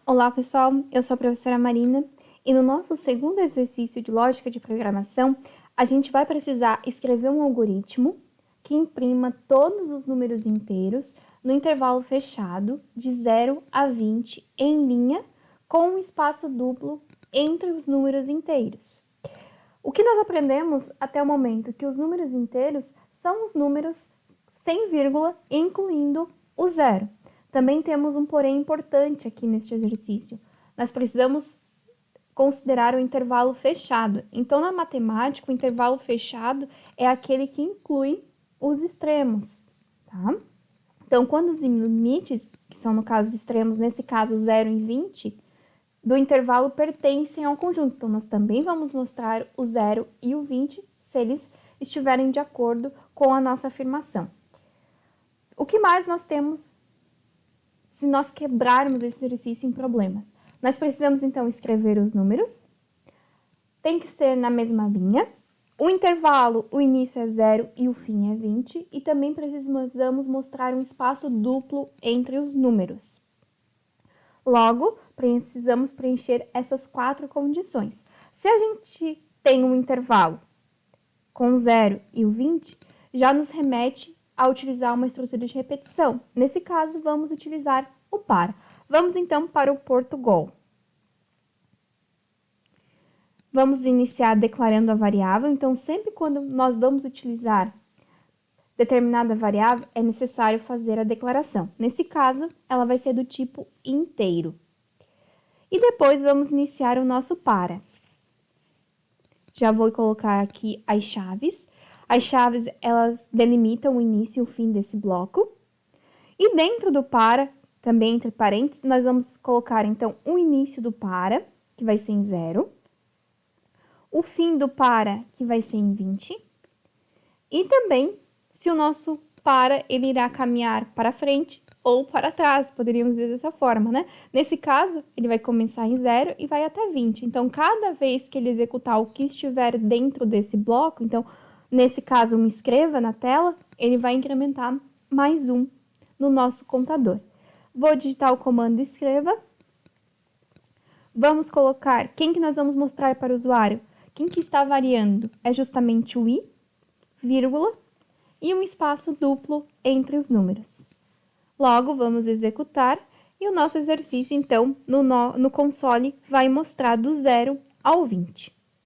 Olá, pessoal! Eu sou a professora Marina e no nosso segundo exercício de lógica de programação, a gente vai precisar escrever um algoritmo que imprima todos os números inteiros no intervalo fechado de 0 a 20 em linha com um espaço duplo entre os números inteiros. O que nós aprendemos até o momento? Que os números inteiros são os números sem vírgula, incluindo o zero. Também temos um porém importante aqui neste exercício. Nós precisamos considerar o intervalo fechado. Então, na matemática, o intervalo fechado é aquele que inclui os extremos, tá? Então, quando os limites, que são no caso os extremos, nesse caso 0 e 20, do intervalo pertencem ao conjunto. Então, nós também vamos mostrar o 0 e o 20 se eles estiverem de acordo com a nossa afirmação. O que mais nós temos se nós quebrarmos esse exercício em problemas? Nós precisamos, então, escrever os números. Tem que ser na mesma linha. O intervalo, o início é 0 e o fim é 20. E também precisamos mostrar um espaço duplo entre os números. Logo, precisamos preencher essas 4 condições. Se a gente tem um intervalo com o 0 e o 20, já nos remete a utilizar uma estrutura de repetição. Nesse caso, vamos utilizar o para. Vamos, então, para o Portugal. Vamos iniciar declarando a variável. Então, sempre quando nós vamos utilizar determinada variável, é necessário fazer a declaração. Nesse caso, ela vai ser do tipo inteiro. E depois, vamos iniciar o nosso para. Já vou colocar aqui as chaves. As chaves, elas delimitam o início e o fim desse bloco. E dentro do para, também entre parênteses, nós vamos colocar, então, o início do para, que vai ser em 0. O fim do para, que vai ser em 20. E também, se o nosso para, ele irá caminhar para frente ou para trás, poderíamos dizer dessa forma, né? Nesse caso, ele vai começar em 0 e vai até 20. Então, cada vez que ele executar o que estiver dentro desse bloco, então, nesse caso, me escreva na tela, ele vai incrementar mais 1 no nosso contador. Vou digitar o comando escreva. Vamos colocar quem que nós vamos mostrar para o usuário. Quem que está variando é justamente o i, vírgula, e um espaço duplo entre os números. Logo, vamos executar e o nosso exercício, então, no console vai mostrar do 0 ao 20.